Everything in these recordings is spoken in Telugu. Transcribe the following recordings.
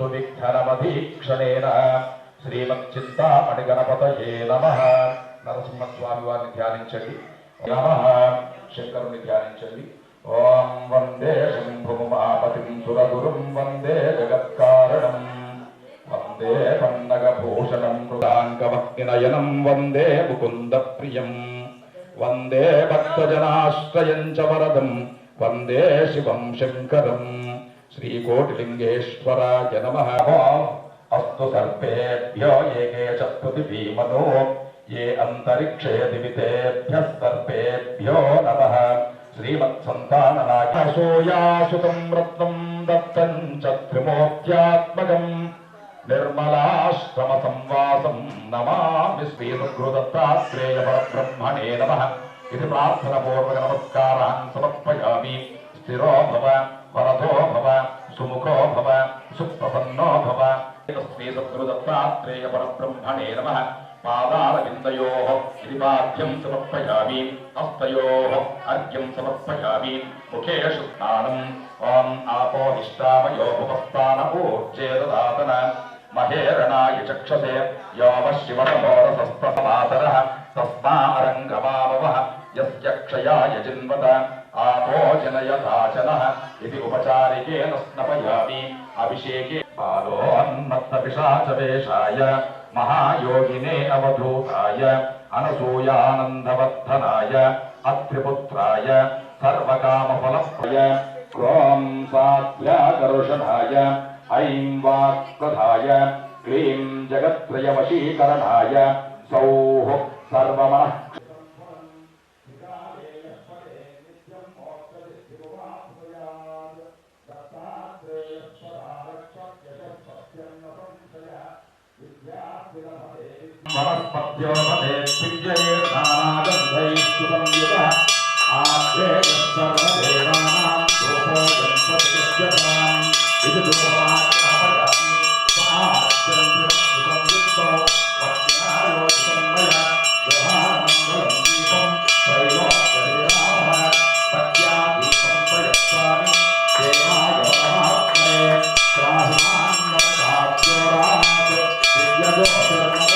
విఘ్నమధీక్షణేన శ్రీమచ్చింతామణిగణపతయే నమః. నరసింహస్వామి వారిని ధ్యానించండి. నమః. శంకరుని ధ్యానించండి. ఓం వందే శంభుమాపతిం సురగురుం వందే జగత్కారణం వందే పన్నగభూషణం మృగాంగభక్తినయనం వందే ముకుంద ప్రియం వందే భక్తజనాశ్రయం చ వరదం వందే శివం శంకరం. శ్రీకోటిలింగేశ్వరాయ నమః. అస్తు సర్పేభ్యో ఏకే చ పృథివీమనో ये अंतरिक्षे दिवितेभ्यः सर्पेभ्यो नमः. श्रीमत्सन्ताननायसोयासुतं रत्नं दत्तं च त्रिमूर्त्यात्मकं निर्मलाश्रमसंवासं नमामि श्रीसुगुरुदत्तात्रेयपरब्रह्मणे नमः. इति प्रार्थनापूर्वकनमस्कारान् समर्पयामि. स्थिरो भव वरदो भव सुमुखो भव सुप्रसन्नो भव. श्रीसद्गुरुदत्तात्रेयपरब्रह्मणे नमः. पादारविन्दयोः श्रीपाद्यं समर्पयामि. हस्तयोः अर्घ्यं समर्पयामि. मुखेषु स्नानम्. ॐ आपो निष्ठामयो भुवस्तान ऊर्जे ददातन महेरणाय चक्षसे यो वः शिवनमोरसस्तमातरः तस्मा अरङ्गमामवः यस्य क्षयाय जिन्वत आपो जनयदाचनः इति उपचारिकेन स्नपयामि. अभिषेके बालोन्मत्तपिशाचवेषाय महायोगिने अवधूताय अनसूयानन्दवर्धनाय अत्रिपुत्राय सर्वकामफलप्रदाय क्रों साध्याकर्षणाय ऐं वाक्प्रदाय क्लीं जगत्त्रयवशीकरणाय सौः सर्वमनः वनस्पत्योपदे पिञ्जैर्नानागन्धैस्तुसंयुतः आद्रेयः सर्वदेवानां दोषोऽयं प्रत्यज्यताम् इति दोषमाख्यापयामि. स्वाहात्यन्तिरं वक्त्यायोजितं मया व्यवहारमङ्गलं दीपं त्रैलोक्यविरामः पत्यादीपं प्रयच्छामि देवाय परमात्मने त्राहिमान्नवचार्योरात् दिव्यजोतिर्नमः.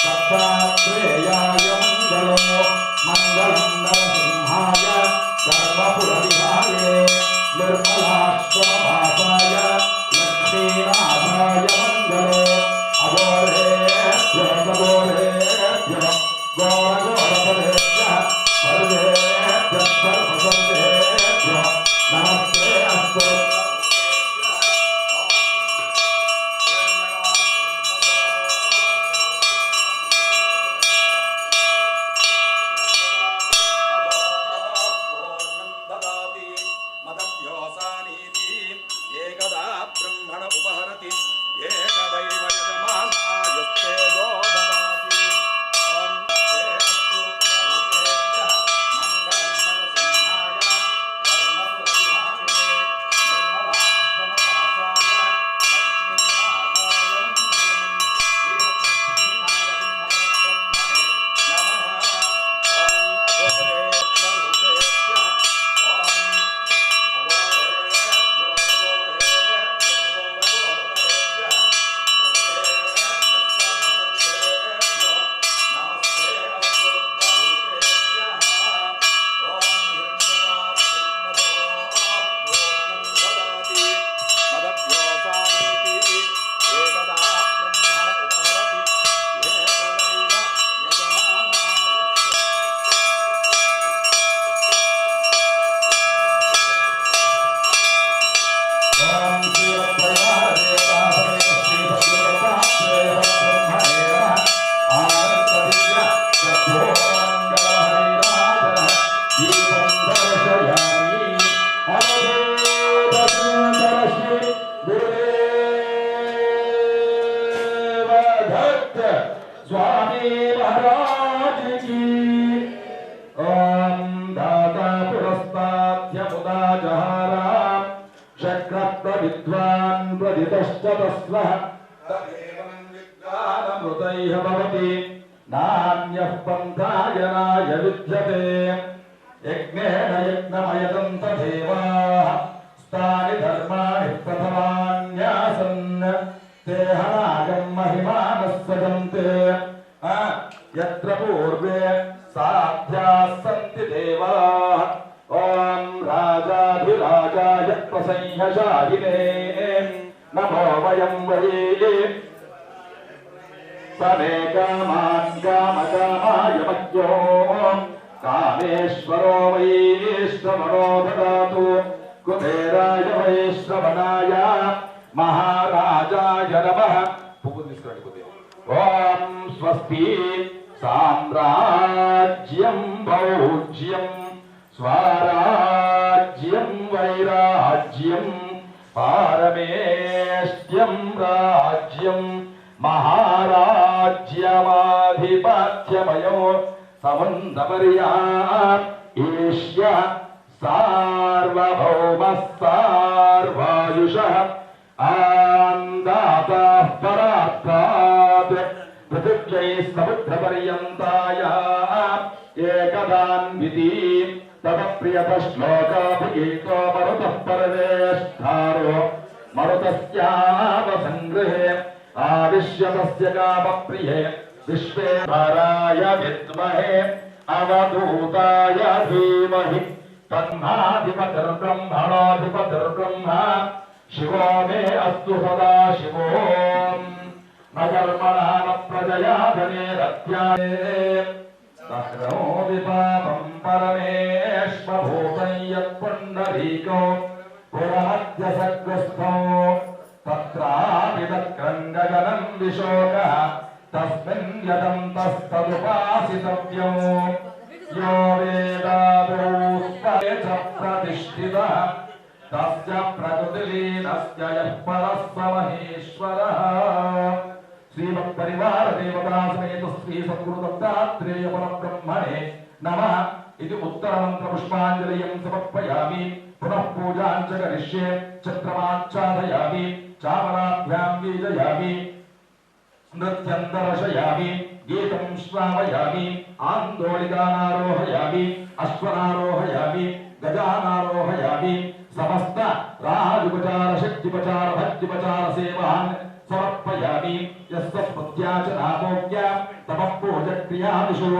दत्तात्रेयाय मंगलो मंगलम సమమాసాయ లక్ష్మీనాథాయ మంగళో అఘోరేభ్యో సఘోరేభ్యో ఘోరఘోరపరేభ్యః సర్వేభ్యః సర్వసర్వేభ్యో నమస్తే అస్తు. स्वामी महाराज की ओम दाता पुरस्ताद्य मुदा जहारा शक्रप्त विद्वान् प्रदितश्च तस्वः तदेवं विद्वानमृतैः भवति नान्यः पन्थायनाय विद्यते यज्ञेन यज्ञमयतं तथैवाः स्तानि धर्माणि प्रथमान्यासन् तेहनागं महिमानः सजन्ते यत्र पूर्वे साध्याः सन्ति देवाः ॐ राजाधिराजाय प्रसह्यशालिने नमो वयं वै समे कामान् कामकामाय मध्यो कामेश्वरो वैश्रवणो ददातु कुबेराय वैश्रवणाय महाराजाय नमः ओम स्वस्ति साम्राज्यं भौज्यं स्वराज्यं वैराज्यं पारमेष्ट्यं राज्यं महाराज्यमाधिपत्यमयो समुन्दपर्या ईश्य सार्वभौमः सार्वायुषः आन्दातः परात्तात् पृथिव्यै समुद्रपर्यन्ताय एकदान्विति तव प्रियतश्लोकाभिगीतो मरुतः परमेष्ठारो मरुतस्यावसङ्गृहे आविश्यतस्य कामप्रिये विश्वेश्वराय विद्महे अवधूताय धीमहि तन्नाधिपतिर्ब्रह्मणोऽधिपतिर्ब्रह्मा शिवो मे अस्तु सदा शिवो न कर्मणा न प्रजया धनेरत्याये सहनो विपापं परमेश्वभूतं यत्पुण्डरीको पुरमध्यसग्रस्थो तत्रापि तत्क्रन्दगनं विशोकः तस्मिन् यदं तस्तदुपासितव्यो यो वेदादौ स्परे च प्रतिष्ठितः तस्य प्रकृतिलीनस्य यः परः स महेश्वरः श्रीमत्परिवार देवता समेत श्री सद्गुरु दत्तात्रेय परब्रह्मणे नमः इति उत्तरमन्त्र पुष्पाञ्जलिं समर्पयामि पुनः पूजां च करिष्ये चक्रमाच्छादयामि चामराभ्यां बीजयामि नृत्यं दर्शयामि गीतं श्रावयामि आन्दोलिकानारोहयामि अश्वनारोहयामि गजानारोहयामि समस्त राजुपचार शक्तिपचार भक्तिपचार सेवान् समर्पयामि यस्य स्मृत्याचनामोक्य तमः पूजक्रियादिषु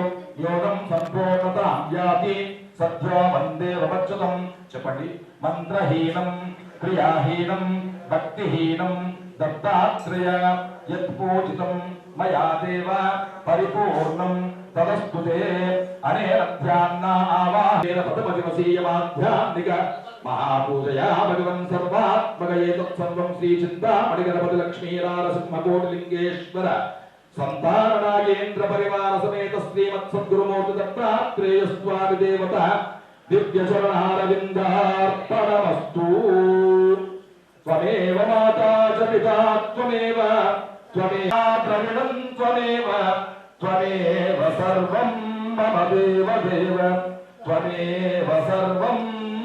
योगं सम्पूर्णतां याति सद्यो वन्दे वमच्युतं చెప్పండి మంత్రహీనం క్రియాహీనం భక్తిహీనం దత్తాత్రేయ యత్పూజితం మయా దేవ పరిపూర్ణం తదస్తు తే అనేన ధ్యాన ఆవాహేన పదమతిమసీయమాధ్యాత్మిక మహాపూజయా భగవన్ సర్వాత్మకయే తత్సర్వం శ్రీ చింతామణి గణపతి లక్ష్మీ నారసింహకోటిలింగేశ్వర సంతాన నాగేంద్ర పరివార సమేత శ్రీమత్ సద్గురుమూర్తి దత్తాత్రేయ స్వామి దేవత దివ్య చరణారవిందార్పణమస్తు. త్వమేవ మాతా చ పితా త్వమేవ త్వమేవ ద్రవిణం త్వమేవ త్వమేవ సర్వం మమ దేవ దేవ త్వమేవ సర్వం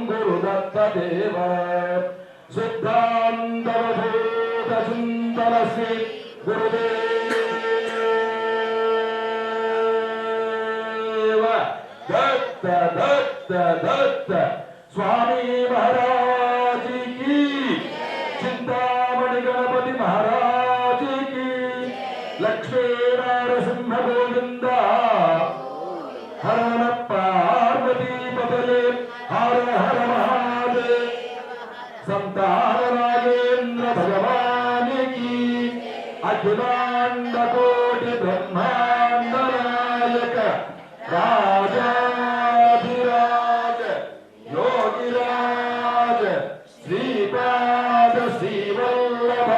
గురుదత్త దేవ. సిద్ధాంతవధూత చింతన శ్రీ గురుదేవ దత్త దత్త దత్త స్వామి మహారాజ్ की, చింతామణి గణపతి మహారాజ్ की, లక్ష్మీ నరసింహ గోవింద హర పార్వతీ పతయే హర హర మహాదేవ్. సంతాన నాగేంద్ర భగవాన్ की, అఖిలాండ కోటి బ్రహ్మాండ నాయక రాజాధిరాజ యోగిరాజ శ్రీపాద శ్రీవల్లభ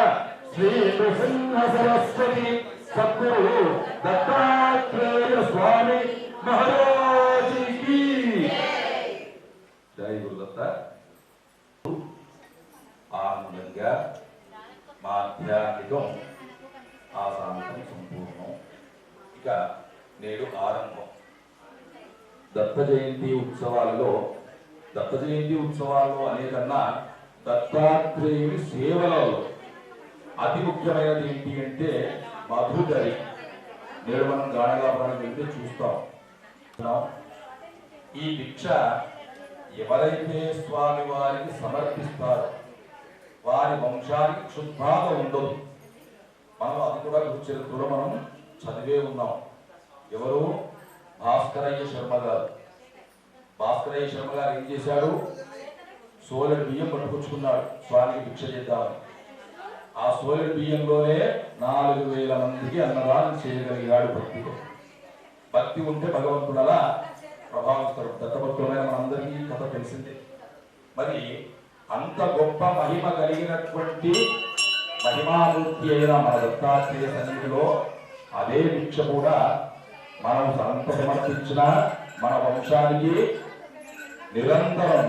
శ్రీ నృసింహ సరస్వతి సద్గురు దత్తాత్రేయ స్వామి మహారాజ్ की. జై గురుదత్త. ఆనందంగా మాధ్యాత్మికం ఆశాంతం సంపూర్ణం. ఇక నేడు ఆరంభం. దత్త జయంతి ఉత్సవాలలో అనేకన్నా దత్తాత్రేయుని సేవలలో అతి ముఖ్యమైనది ఏంటి అంటే మధుకరి. నేడు మనం గాణగాపురానికి వెళ్తే చూస్తాం. ఈ దీక్ష ఎవరైతే స్వామి వారికి సమర్పిస్తారో వారి వంశానికి క్షుద్బాధ ఉండదు. మనం అది కూడా చరిత్రలో మనం చదివే ఉన్నాం. ఎవరు? భాస్కరయ్య శర్మ గారు. భాస్కరయ్య శర్మ గారు ఏం చేశాడు? సోలెడు బియ్యం పట్టుకొచ్చుకున్నాడు స్వామికి భిక్ష చేద్దామని. ఆ సోలెడు బియ్యంలోనే 4000 మందికి అన్నదానం చేయగలిగాడు. భక్తి ఉంటే భగవంతుడు అలా ప్రభావిస్తాడు. దత్తభక్తులైన మనందరికీ కథ తెలిసిందే. మరి అంత గొప్ప మహిమ కలిగినటువంటి మహిమామూర్తి అయిన మన దత్తాత్రేయ సన్నిధిలో అదే భిక్ష కూడా మనం అంత సమర్పించిన మన వంశానికి నిరంతరం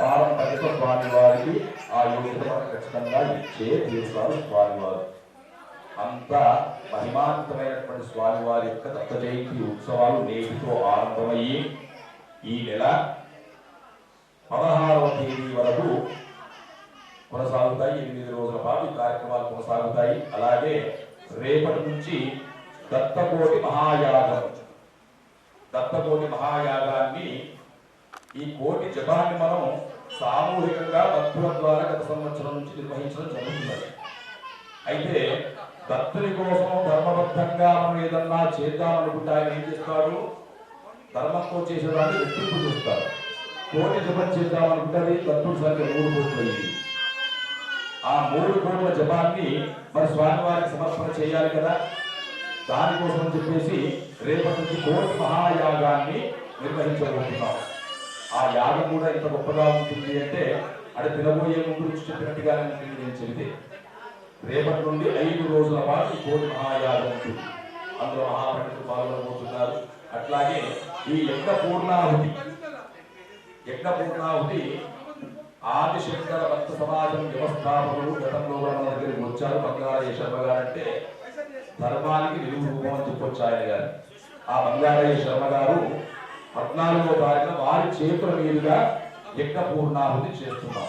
పారంపర్యత స్వామి వారికి ఆ యోగ్యత ఖచ్చితంగా ఇచ్చే తీరుస్తారు స్వామి వారు. అంత మహిమాన్వితమైనటువంటి స్వామి వారి యొక్క దత్త జయంతి ఉత్సవాలు నేటితో ఆరంభమయ్యి ఈ నెల 16వ తేదీ వరకు కొనసాగుతాయి. 8 రోజుల పాటు ఈ కార్యక్రమాలు కొనసాగుతాయి. అలాగే రేపటి నుంచి దత్తకోటి మహాయాగాన్ని ఈ కోటి జపాన్ని మనం సామూహికంగా భక్తుల ద్వారా గత సంవత్సరం నుంచి నిర్వహించడం జరుగుతున్నది. అయితే దత్తుని కోసం ధర్మబద్ధంగా మనం ఏదన్నా చేద్దామనుకుంటే ఆయన ఏం చేస్తాడు? ధర్మంతో చేసేదాన్ని రెట్టింపు చేస్తాడు. కోటి జపం చేద్దామనుకుంటే అది దత్తుడి సంఖ్య 3 కోట్లు అయింది. ఆ 3 కోట్ల జపాన్ని మరి స్వామివారికి సమర్పణ చేయాలి కదా. దానికోసం చెప్పేసి రేపటి నుంచి కోటి మహాయాగాన్ని నిర్వహించబోతున్నాం. ఆ యాగం కూడా ఇంత గొప్పగా ఉంటుంది అంటే అది తినబోయే ముందు రుచి చెప్పినట్టుగానే ఉంటుంది. నేను చెబితే రేపటి నుండి 5 రోజుల పాటు కోటి మహాయాగం ఉంటుంది. అందులో మహాపండితులు పాల్గొనబోతున్నారు. అట్లాగే ఈ యజ్ఞ పూర్ణాహుతి ఆదిశంకర భక్త సమాజం వ్యవస్థాపకులు గతంలో మన దగ్గరికి వచ్చారు. బంగారయ్య శర్మ గారు అంటే ధర్మానికి నిలువు రూపం అని చెప్పొచ్చు ఆయన గారు. ఆ బంగారయ్య శర్మ గారు 14వ తారీఖున వారి చేతుల మీదుగా యజ్ఞ పూర్ణాహుతి చేస్తున్నాం.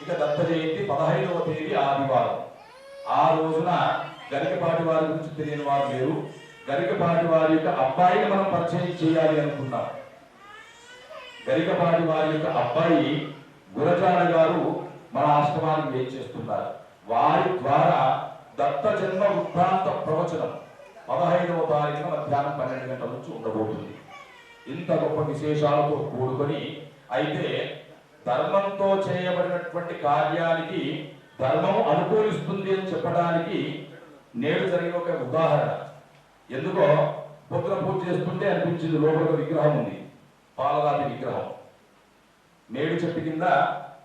ఇక దత్త జయంతి 15వ తేదీ ఆదివారం. ఆ రోజున గరికపాటి వారి గురించి తెలియని వారు లేరు. గరికపాటి వారి యొక్క అబ్బాయిని మనం పరిచయం చేయాలి అనుకున్నాం. గరికపాటి వారి యొక్క అబ్బాయి గురజాడ గారు మన ఆశ్రమానికి ఏం చేస్తున్నారు. వారి ద్వారా దత్త జన్మ వృత్తాంత ప్రవచనం 15వ తారీఖున మధ్యాహ్నం 12 గంటల నుంచి ఉండబోతుంది. ఇంత గొప్ప విశేషాలతో కూడుకొని అయితే ధర్మంతో చేయబడినటువంటి కార్యానికి ధర్మం అనుకూలిస్తుంది అని చెప్పడానికి నేడు జరిగిన ఒక ఉదాహరణ. ఎందుకో పొద్దున పూజ చేస్తుంటే అనిపించింది లోపల ఒక విగ్రహం ఉంది, పాలరాతి విగ్రహం. మేడు చెట్టు కింద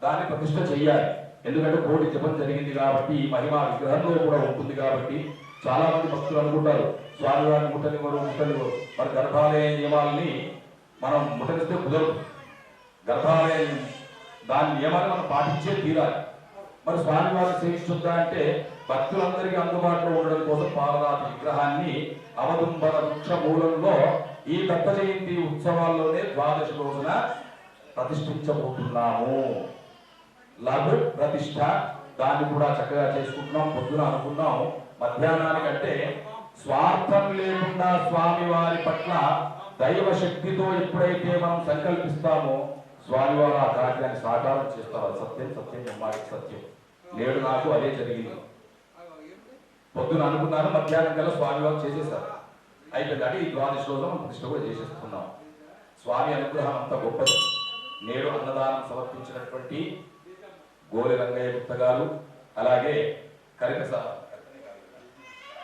దాన్ని ప్రతిష్ఠ చెయ్యాలి, ఎందుకంటే కోటి జపం జరిగింది కాబట్టి ఈ మహిమ విగ్రహంలో కూడా ఉంటుంది కాబట్టి. చాలా మంది భక్తులు అనుకుంటారు స్వామివారిని ముట్టనివ్వరు ముట్టనివ్వరు. మరి గర్భాలయ నియమాలని మనం ముట్టనిస్తే కుదరదు. గర్భాలయ దాని నియమాన్ని మనం పాటించే తీరాలి. మరి స్వామివారిని సేవించుద్దా అంటే భక్తులందరికీ అందుబాటులో ఉండడం కోసం పాలరాతి విగ్రహాన్ని అవదుంబర వృక్ష మూలంలో ఈ దత్త జయంతి ఉత్సవాల్లోనే ద్వాదశి రోజున ప్రతిష్ఠించబోతున్నాము. లఘు ప్రతిష్ఠ దాన్ని కూడా చక్కగా చేసుకుంటున్నాం. పొద్దున అనుకున్నాం మధ్యాహ్నానికంటే స్వార్థం లేకుండా స్వామివారి పట్ల దైవ శక్తితో ఎప్పుడైతే మనం సంకల్పిస్తామో స్వామివారు ఆ కార్యాన్ని సాకారం చేస్తారు. సత్యం సత్యం నమ్మాలి సత్యం. నేడు నాకు అదే జరిగింది. పొద్దున అనుకున్నాను, మధ్యాహ్నం కల్లా స్వామివారు చేసేసారు. అయిపోయింది. అంటే ఈ ద్వాదశి రోజున మనం ప్రతిష్ఠ కూడా చేసేస్తున్నాం. స్వామి అనుగ్రహం అంత గొప్పది. నేడు అన్నదానం సమర్పించినటువంటి గోలి రంగయ్య గుప్త గారు, అలాగే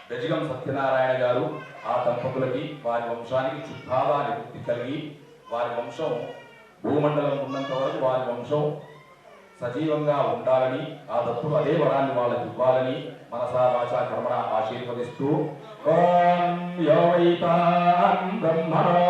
బెజగం సత్యనారాయణ గారు, ఆ దంపతులకి వారి వంశానికి చుట్టాల నివృత్తి కలిగి వారి వంశం భూమండలం ఉన్నంత వరకు వారి వంశం సజీవంగా ఉండాలని, ఆ దత్తులు అదే వరాన్ని వాళ్ళకి ఇవ్వాలని మనసా వాచా కర్మణ ఆశీర్వదిస్తూ ఓం యో వైతాం బ్రహ్మణో